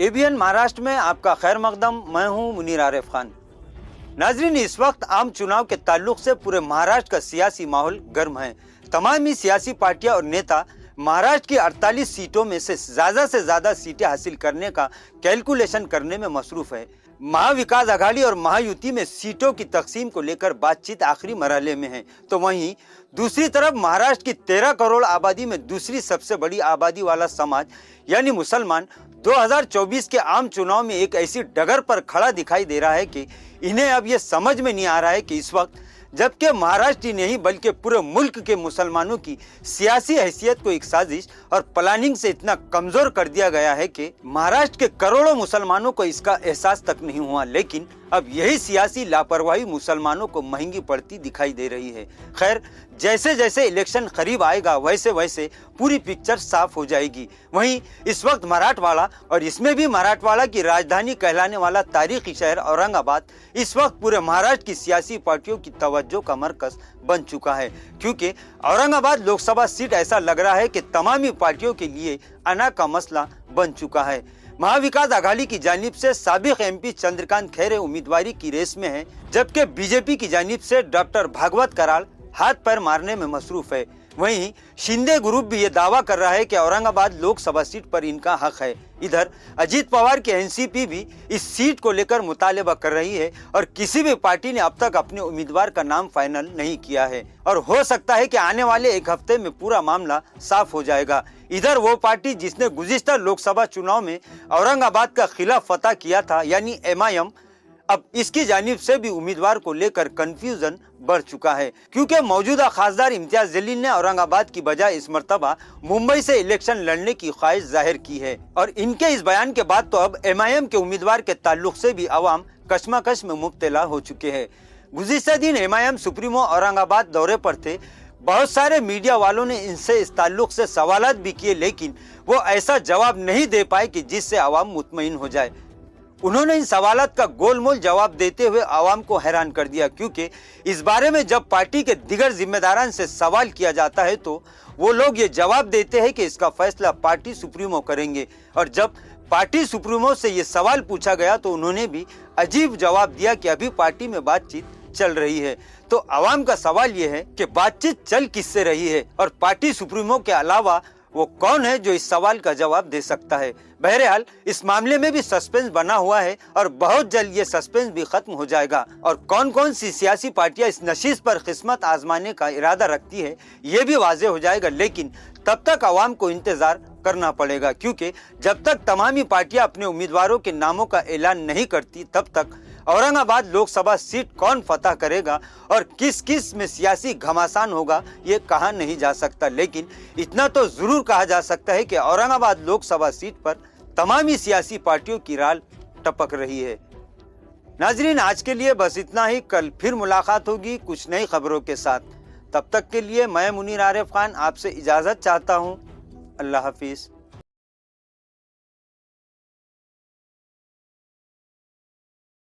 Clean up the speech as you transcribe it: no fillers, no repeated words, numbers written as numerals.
ABN Maharashtra में आपका खैर मकदम। मैं हूं मुनीर आरिफ खान। नाजरीन, इस वक्त आम चुनाव के ताल्लुक से पूरे महाराष्ट्र का सियासी माहौल गर्म है। तमाम ही सियासी पार्टियां और नेता महाराष्ट्र की 48 सीटों में से ज्यादा सीटें हासिल करने का कैलकुलेशन करने में मसरूफ है। महाविकास आघाड़ी और महायुति में सीटों की तकसीम को लेकर बातचीत आखिरी मरहले में है, तो वहीं दूसरी तरफ महाराष्ट्र की 13 करोड़ आबादी में दूसरी सबसे बड़ी आबादी वाला समाज यानी मुसलमान 2024 के आम चुनाव में एक ऐसी डगर पर खड़ा दिखाई दे रहा है कि इन्हें अब ये समझ में नहीं आ रहा है कि इस वक्त जबकि महाराष्ट्र ही नहीं बल्कि पूरे मुल्क के मुसलमानों की सियासी हैसियत को एक साजिश और प्लानिंग से इतना कमजोर कर दिया गया है कि महाराष्ट्र के करोड़ों मुसलमानों को इसका एहसास तक नहीं हुआ। लेकिन अब यही सियासी लापरवाही मुसलमानों को महंगी पड़ती दिखाई दे रही है। खैर, जैसे जैसे इलेक्शन करीब आएगा वैसे वैसे पूरी पिक्चर साफ हो जाएगी। वहीं इस वक्त मराठवाड़ा और इसमें भी मराठवाड़ा की राजधानी कहलाने वाला तारीखी शहर औरंगाबाद इस वक्त पूरे महाराष्ट्र की सियासी पार्टियों की तवज्जो का मरकज बन चुका है, क्योंकि औरंगाबाद लोकसभा सीट ऐसा लग रहा है कि तमामी पार्टियों के लिए अना का मसला बन चुका है। महाविकास आघाड़ी की जानिब से साबिक एमपी चंद्रकांत खैरे उम्मीदवारी की रेस में है, जबकि बीजेपी की जानिब से डॉक्टर भागवत कराड़ हाथ पैर मारने में मसरूफ है। वहीं शिंदे ग्रुप भी ये दावा कर रहा है कि औरंगाबाद लोकसभा सीट पर इनका हक है। इधर अजीत पवार की एनसीपी भी इस सीट को लेकर मुतालिबा कर रही है और किसी भी पार्टी ने अब तक अपने उम्मीदवार का नाम फाइनल नहीं किया है और हो सकता है कि आने वाले एक हफ्ते में पूरा मामला साफ हो जाएगा। इधर वो पार्टी जिसने गुज़िश्ता लोकसभा चुनाव में औरंगाबाद का खिलाफ फतह किया था यानी एमआईएम, अब इसकी जानिब से भी उम्मीदवार को लेकर कंफ्यूजन बढ़ चुका है, क्योंकि मौजूदा खासदार इम्तियाज जलील ने औरंगाबाद की बजाय इस मर्तबा मुंबई से इलेक्शन लड़ने की ख्वाहिश जाहिर की है और इनके इस बयान के बाद तो अब एमआईएम के उम्मीदवार के ताल्लुक से भी अवाम कशमकश में मुब्तला हो चुके हैं। गुज़िश्ता दिन एमआईएम सुप्रीमो औरंगाबाद दौरे पर थे। बहुत सारे मीडिया वालों ने इनसे इस ताल्लुक से सवालात भी किए, लेकिन वो ऐसा जवाब नहीं दे पाए कि जिससे आवाम मुतमईन हो जाए। उन्होंने इन सवालात का गोलमोल जवाब देते हुए आवाम को हैरान कर दिया, क्योंकि इस बारे में जब पार्टी के दिगर जिम्मेदारान से सवाल किया जाता है तो वो लोग ये जवाब देते हैं कि इसका फैसला पार्टी सुप्रीमो करेंगे, और जब पार्टी सुप्रीमो से ये सवाल पूछा गया तो उन्होंने भी अजीब जवाब दिया कि अभी पार्टी में बातचीत चल रही है। तो आवाम का सवाल ये है कि बातचीत चल किससे रही है और पार्टी सुप्रीमो के अलावा वो कौन है जो इस सवाल का जवाब दे सकता है। बहरहाल इस मामले में भी सस्पेंस बना हुआ है और बहुत जल्द ये सस्पेंस भी खत्म हो जाएगा और कौन कौन सी सियासी पार्टियां इस नशीस पर किस्मत आजमाने का इरादा रखती है ये भी वाज़ेह हो जाएगा। लेकिन तब तक आवाम को इंतजार करना पड़ेगा, क्योंकि जब तक तमामी पार्टियां अपने उम्मीदवारों के नामों का ऐलान नहीं करती तब तक औरंगाबाद लोकसभा सीट कौन फतह करेगा और किस किस में सियासी घमासान होगा ये कहा नहीं जा सकता। लेकिन इतना तो जरूर कहा जा सकता है कि औरंगाबाद लोकसभा सीट पर तमामी सियासी पार्टियों की राल टपक रही है। नाजरीन, आज के लिए बस इतना ही। कल फिर मुलाकात होगी कुछ नई खबरों के साथ। तब तक के लिए मैं मुनीर आरिफ खान आपसे इजाज़त चाहता हूँ। अल्लाह हाफिज़।